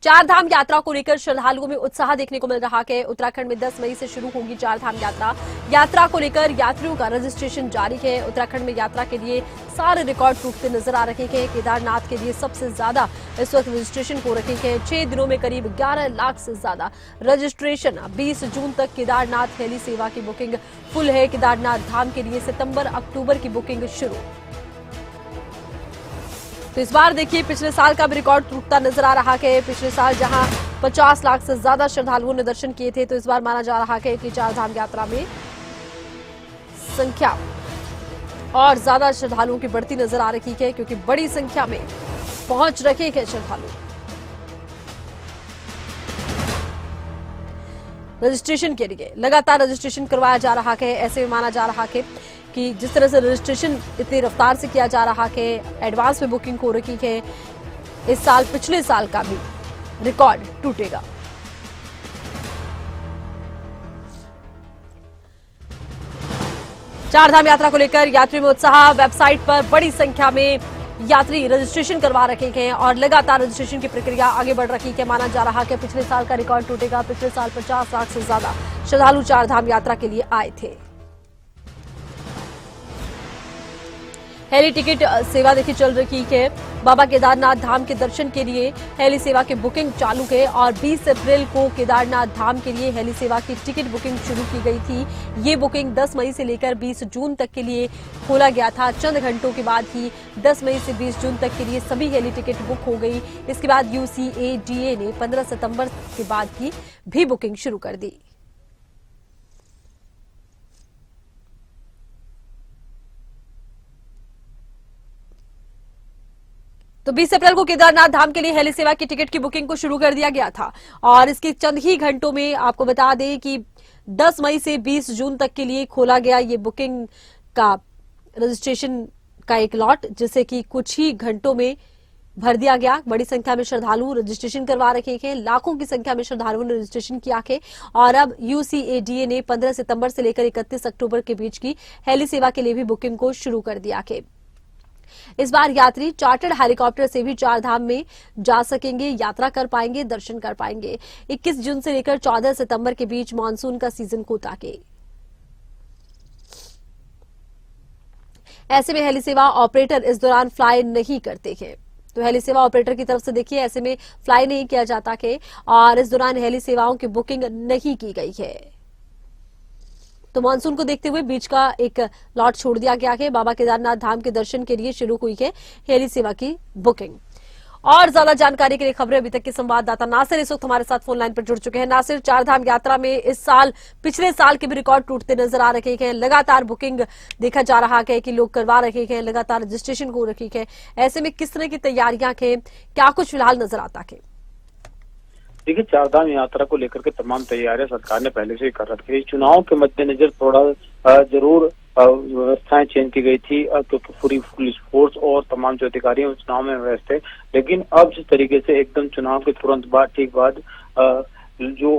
चार धाम यात्रा को लेकर श्रद्धालुओं में उत्साह देखने को मिल रहा है। उत्तराखंड में 10 मई से शुरू होगी चार धाम यात्रा। यात्रा को लेकर यात्रियों का रजिस्ट्रेशन जारी है। उत्तराखंड में यात्रा के लिए सारे रिकॉर्ड टूटते नजर आ रहे हैं। केदारनाथ के लिए सबसे ज्यादा इस वक्त रजिस्ट्रेशन हो रहे हैं। 6 दिनों में करीब 11 लाख से ज्यादा रजिस्ट्रेशन। 20 जून तक केदारनाथ हेली सेवा की बुकिंग फुल है। केदारनाथ धाम के लिए सितंबर-अक्टूबर की बुकिंग शुरू। तो इस बार देखिए पिछले साल का भी रिकॉर्ड टूटता नजर आ रहा है। पिछले साल जहां 50 लाख से ज्यादा श्रद्धालुओं ने दर्शन किए थे, तो इस बार माना जा रहा है कि चार धाम यात्रा में संख्या और ज्यादा श्रद्धालुओं की बढ़ती नजर आ रही है, क्योंकि बड़ी संख्या में पहुंच रहे हैं श्रद्धालु। रजिस्ट्रेशन के लिए लगातार रजिस्ट्रेशन करवाया जा रहा है। ऐसे में माना जा रहा है कि जिस तरह से रजिस्ट्रेशन इतनी रफ्तार से किया जा रहा है, एडवांस में बुकिंग हो रही है, इस साल पिछले साल का भी रिकॉर्ड टूटेगा। चार धाम यात्रा को लेकर यात्रियों में उत्साह। वेबसाइट पर बड़ी संख्या में यात्री रजिस्ट्रेशन करवा रखे हैं और लगातार रजिस्ट्रेशन की प्रक्रिया आगे बढ़ रही है। माना जा रहा है कि पिछले साल का रिकॉर्ड टूटेगा। पिछले साल 50 लाख से ज्यादा श्रद्धालु चार धाम यात्रा के लिए आए थे। हेली टिकट सेवा देखिए चल रही है। बाबा केदारनाथ धाम के दर्शन के लिए हेली सेवा की बुकिंग चालू है और 20 अप्रैल को केदारनाथ धाम के लिए हेली सेवा की टिकट बुकिंग शुरू की गई थी। ये बुकिंग 10 मई से लेकर 20 जून तक के लिए खोला गया था। चंद घंटों के बाद ही 10 मई से 20 जून तक के लिए सभी हेली टिकट बुक हो गई। इसके बाद UCADA ने 15 सितंबर के बाद की भी बुकिंग शुरू कर दी। तो 20 अप्रैल को केदारनाथ धाम के लिए हेली सेवा की टिकट की बुकिंग को शुरू कर दिया गया था और इसके चंद ही घंटों में आपको बता दें कि 10 मई से 20 जून तक के लिए खोला गया ये बुकिंग का रजिस्ट्रेशन का एक लॉट, जिसे कि कुछ ही घंटों में भर दिया गया। बड़ी संख्या में श्रद्धालु रजिस्ट्रेशन करवा रखे हैं। लाखों की संख्या में श्रद्धालुओं ने रजिस्ट्रेशन किया है और अब UCADA ने 15 सितंबर से लेकर 31 अक्टूबर के बीच की हेली सेवा के लिए भी बुकिंग को शुरू कर दिया है। इस बार यात्री चार्टर्ड हेलीकॉप्टर से भी चार धाम में जा सकेंगे, यात्रा कर पाएंगे, दर्शन कर पाएंगे। 21 जून से लेकर 14 सितंबर के बीच मानसून का सीजन होता है। ऐसे में हेली सेवा ऑपरेटर इस दौरान फ्लाई नहीं करते हैं। तो हेली सेवा ऑपरेटर की तरफ से देखिए ऐसे में फ्लाई नहीं किया जाता है और इस दौरान हेली सेवाओं की बुकिंग नहीं की गई है। तो मानसून को देखते हुए बीच का एक लॉट छोड़ दिया गया है। बाबा केदारनाथ धाम के दर्शन के लिए शुरू हुई है हेली सेवा की बुकिंग। और ज्यादा जानकारी के लिए खबरें अभी तक के संवाददाता नासिर इस वक्त हमारे साथ फोन लाइन पर जुड़ चुके हैं। नासिर, चार धाम यात्रा में इस साल पिछले साल के भी रिकॉर्ड टूटते नजर आ रहे हैं। लगातार बुकिंग देखा जा रहा है कि लोग करवा रहे हैं, लगातार रजिस्ट्रेशन हो रही है। ऐसे में किस तरह की तैयारियां हैं, क्या कुछ फिलहाल नजर आता है? देखिए, चारधाम यात्रा को लेकर के तमाम तैयारियां सरकार ने पहले से ही कर रखी है। चुनाव के मद्देनजर थोड़ा जरूर व्यवस्थाएं चेंज की गई थी, क्योंकि पूरी पुलिस फोर्स और तमाम जो अधिकारी हैं चुनाव में व्यस्त थे। लेकिन अब जिस तरीके से एकदम चुनाव के तुरंत बाद ठीक बाद जो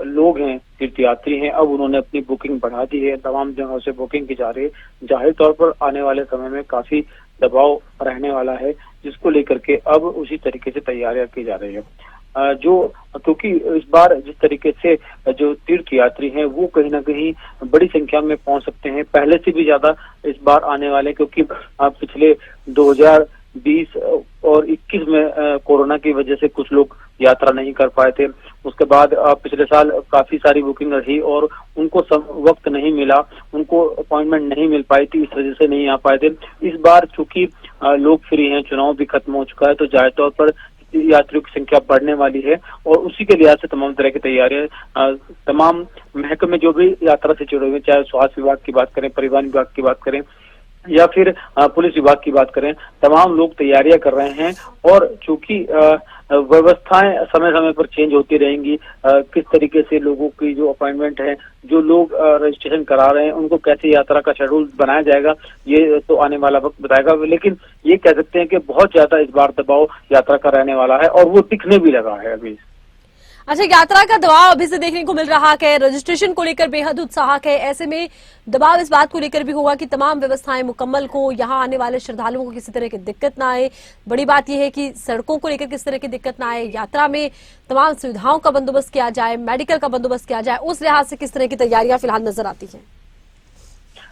लोग हैं, तीर्थयात्री हैं, अब उन्होंने अपनी बुकिंग बढ़ा दी है। तमाम जगहों से बुकिंग की जा रही है। जाहिर तौर पर आने वाले समय में काफी दबाव रहने वाला है, जिसको लेकर के अब उसी तरीके से तैयारियां की जा रही है। क्योंकि इस बार जिस तरीके से जो तीर्थ यात्री हैं वो कहीं ना कहीं बड़ी संख्या में पहुंच सकते हैं, पहले से भी ज्यादा इस बार आने वाले, क्योंकि पिछले 2020 और 21 में कोरोना की वजह से कुछ लोग यात्रा नहीं कर पाए थे। उसके बाद पिछले साल काफी सारी बुकिंग रही और उनको वक्त नहीं मिला, उनको अपॉइंटमेंट नहीं मिल पाई थी, इस वजह से नहीं आ पाए थे। इस बार चूंकि लोग फ्री हैं, चुनाव भी खत्म हो चुका है, तो जाहिर तौर पर यात्रियों की संख्या बढ़ने वाली है और उसी के लिहाज से तमाम तरह की तैयारियां तमाम महकमे जो भी यात्रा से जुड़े हुए, चाहे स्वास्थ्य विभाग की बात करें, परिवहन विभाग की बात करें या फिर पुलिस विभाग की बात करें, तमाम लोग तैयारियां कर रहे हैं। और चूंकि व्यवस्थाएं समय समय पर चेंज होती रहेंगी, किस तरीके से लोगों की जो अपॉइंटमेंट है, जो लोग रजिस्ट्रेशन करा रहे हैं, उनको कैसे यात्रा का शेड्यूल बनाया जाएगा, ये तो आने वाला वक्त बताएगा। लेकिन ये कह सकते हैं कि बहुत ज्यादा इस बार दबाव यात्रा का रहने वाला है और वो दिखने भी लगा है अभी। अच्छा, यात्रा का दबाव अभी से देखने को मिल रहा है, रजिस्ट्रेशन को लेकर बेहद उत्साह है। ऐसे में दबाव इस बात को लेकर भी होगा कि तमाम व्यवस्थाएं मुकम्मल हो, यहां आने वाले श्रद्धालुओं को किसी तरह की दिक्कत ना आए। बड़ी बात यह है कि सड़कों को लेकर किस तरह की दिक्कत ना आए, यात्रा में तमाम सुविधाओं का बंदोबस्त किया जाए, मेडिकल का बंदोबस्त किया जाए, उस लिहाज से किस तरह की तैयारियां फिलहाल नजर आती है।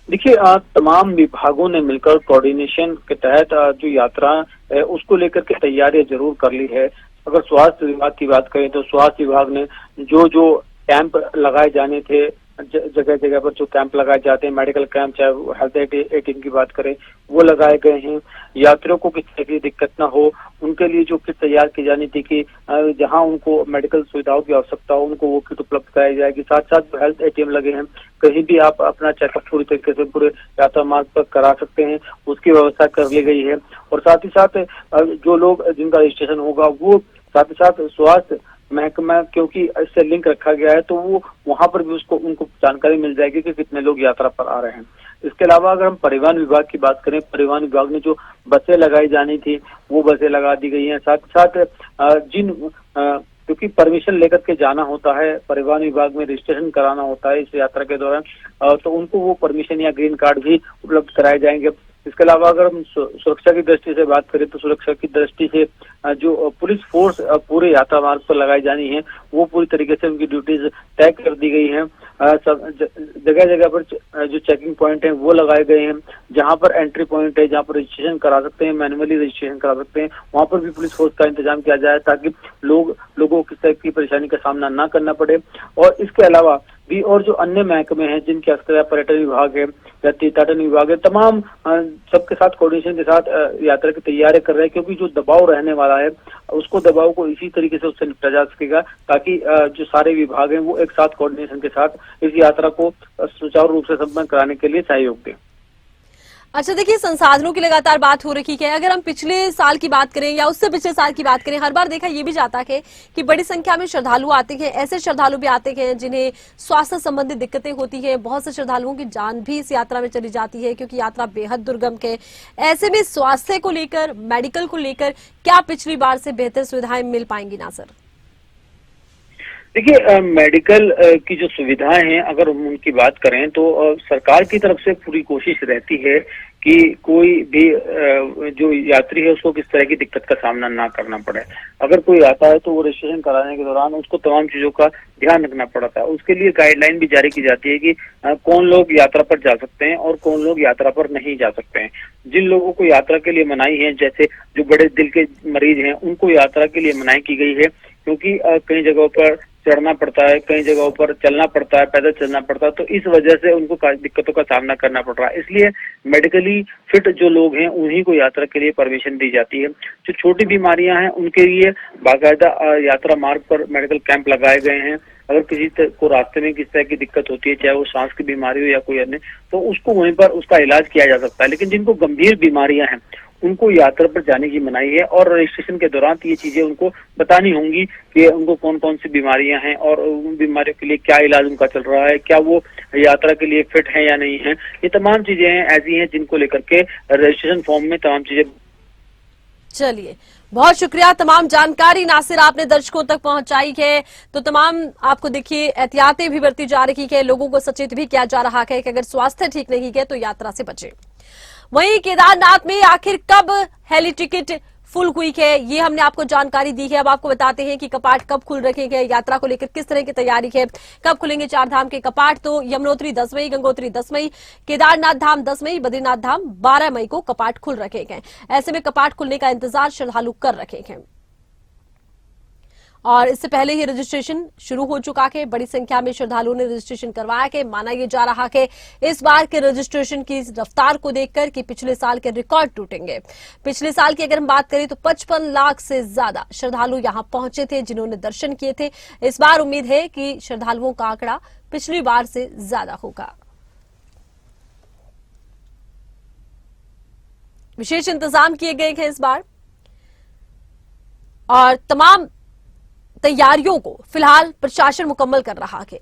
देखिए, तमाम विभागों ने मिलकर कोऑर्डिनेशन के तहत जो यात्रा है उसको लेकर के तैयारियां जरूर कर ली है। अगर स्वास्थ्य विभाग की बात करें तो स्वास्थ्य विभाग ने जो जो कैंप लगाए जाने थे, जगह जगह पर जो कैंप लगाए जाते हैं, मेडिकल कैंप, चाहे हेल्थ 18 की बात करें, वो लगाए गए हैं। यात्रियों को किसी तरह की दिक्कत ना हो, उनके लिए जो किट तैयार की जानी थी कि जहां उनको मेडिकल सुविधाओं की आवश्यकता हो उनको वो किट उपलब्ध कराई जाएगी। साथ साथ जो हेल्थ ATM लगे हैं, कहीं भी आप अपना चेकअप पूरी तरीके से पूरे यात्रा मार्ग पर करा सकते हैं, उसकी व्यवस्था कर ली गई है। और साथ ही साथ जो लोग जिनका रजिस्ट्रेशन होगा वो साथ ही साथ स्वास्थ्य महकमा, क्योंकि इससे लिंक रखा गया है, तो वो वहां पर भी उनको जानकारी मिल जाएगी कि कितने लोग यात्रा पर आ रहे हैं। इसके अलावा अगर हम परिवहन विभाग की बात करें, परिवहन विभाग ने जो बसें लगाई जानी थी वो बसें लगा दी गई हैं। साथ साथ क्योंकि परमिशन लेकर के जाना होता है, परिवहन विभाग में रजिस्ट्रेशन कराना होता है इस यात्रा के दौरान, तो उनको वो परमिशन या ग्रीन कार्ड भी उपलब्ध कराए जाएंगे। इसके अलावा अगर हम सुरक्षा की दृष्टि से बात करें तो सुरक्षा की दृष्टि से जो पुलिस फोर्स पूरे यात्रा मार्ग पर लगाई जानी है वो पूरी तरीके से उनकी ड्यूटीज तय कर दी गई हैं। जगह जगह पर जो चेकिंग पॉइंट हैं वो लगाए गए हैं। जहां पर एंट्री पॉइंट है, जहां पर रजिस्ट्रेशन करा सकते हैं, मैनुअली रजिस्ट्रेशन करा सकते हैं, वहां पर भी पुलिस फोर्स का इंतजाम किया जाए ताकि लोगों को किसी तरह की परेशानी का सामना ना करना पड़े। और इसके अलावा भी और जो अन्य महकमे हैं जिनके अस्तर पर्यटन विभाग है या तीर्थाटन विभाग है, तमाम सबके साथ कोऑर्डिनेशन के साथ यात्रा की तैयारी कर रहे हैं, क्योंकि जो दबाव रहने वाला है उसको दबाव को इसी तरीके से उससे निपटा जा सकेगा ताकि जो सारे विभाग हैं वो एक साथ कोऑर्डिनेशन के साथ इस यात्रा को सुचारू रूप से संपन्न कराने के लिए सहयोग दें। अच्छा, देखिए, संसाधनों की लगातार बात हो रही है। अगर हम पिछले साल की बात करें या उससे पिछले साल की बात करें, हर बार देखा ये भी जाता है कि बड़ी संख्या में श्रद्धालु आते हैं। ऐसे श्रद्धालु भी आते हैं जिन्हें स्वास्थ्य संबंधी दिक्कतें होती है। बहुत से श्रद्धालुओं की जान भी इस यात्रा में चली जाती है क्योंकि यात्रा बेहद दुर्गम है। ऐसे में स्वास्थ्य को लेकर, मेडिकल को लेकर क्या पिछली बार से बेहतर सुविधाएं मिल पाएंगी ना सर? देखिए, मेडिकल की जो सुविधाएं हैं अगर हम उनकी बात करें तो सरकार की तरफ से पूरी कोशिश रहती है कि कोई भी जो यात्री है उसको किस तरह की दिक्कत का सामना ना करना पड़े। अगर कोई आता है तो वो रजिस्ट्रेशन कराने के दौरान उसको तमाम चीजों का ध्यान रखना पड़ता है। उसके लिए गाइडलाइन भी जारी की जाती है कि कौन लोग यात्रा पर जा सकते हैं और कौन लोग यात्रा पर नहीं जा सकते हैं। जिन लोगों को यात्रा के लिए मनाही है, जैसे जो बड़े दिल के मरीज हैं, उनको यात्रा के लिए मनाही की गई है, क्योंकि कई जगहों पर चढ़ना पड़ता है, कई जगहों पर चलना पड़ता है, पैदल चलना पड़ता है, तो इस वजह से उनको दिक्कतों का सामना करना पड़ रहा है। इसलिए मेडिकली फिट जो लोग हैं उन्हीं को यात्रा के लिए परमिशन दी जाती है। जो छोटी बीमारियां हैं उनके लिए बाकायदा यात्रा मार्ग पर मेडिकल कैंप लगाए गए हैं। अगर किसी को रास्ते में किस तरह की दिक्कत होती है, चाहे वो सांस की बीमारी हो या कोई अन्य, तो उसको वहीं पर उसका इलाज किया जा सकता है। लेकिन जिनको गंभीर बीमारियां हैं उनको यात्रा पर जाने की मनाही है और रजिस्ट्रेशन के दौरान ये चीजें उनको बतानी होंगी कि उनको कौन कौन सी बीमारियां हैं और उन बीमारियों के लिए क्या इलाज उनका चल रहा है, क्या वो यात्रा के लिए फिट है या नहीं है। ये तमाम चीजें हैं ऐसी हैं जिनको लेकर के रजिस्ट्रेशन फॉर्म में तमाम चीजें। चलिए, बहुत शुक्रिया। तमाम जानकारी नासिर आपने दर्शकों तक पहुंचाई है। तो तमाम आपको देखिए एहतियातें भी बरती जा रही है, लोगों को सचेत भी किया जा रहा है कि अगर स्वास्थ्य ठीक नहीं है तो यात्रा से बचे। वहीं केदारनाथ में आखिर कब हेली टिकट फुल हुई है, ये हमने आपको जानकारी दी है। अब आपको बताते हैं कि कपाट कब खुल रखे गए, यात्रा को लेकर किस तरह की तैयारी है, कब खुलेंगे चार धाम के कपाट। तो यमुनोत्री 10 मई, गंगोत्री 10 मई, केदारनाथ धाम 10 मई, बद्रीनाथ धाम 12 मई को कपाट खुल रखे गए। ऐसे में कपाट खुलने का इंतजार श्रद्धालु कर रखे हैं और इससे पहले ही रजिस्ट्रेशन शुरू हो चुका है। बड़ी संख्या में श्रद्धालुओं ने रजिस्ट्रेशन करवाया है। माना यह जा रहा है इस बार के रजिस्ट्रेशन की रफ्तार को देखकर कि पिछले साल के रिकॉर्ड टूटेंगे। पिछले साल की अगर हम बात करें तो 55 लाख से ज्यादा श्रद्धालु यहां पहुंचे थे जिन्होंने दर्शन किए थे। इस बार उम्मीद है कि श्रद्धालुओं का आंकड़ा पिछली बार से ज्यादा होगा। विशेष इंतजाम किए गए हैं इस बार और तमाम तैयारियों को फिलहाल प्रशासन मुकम्मल कर रहा है।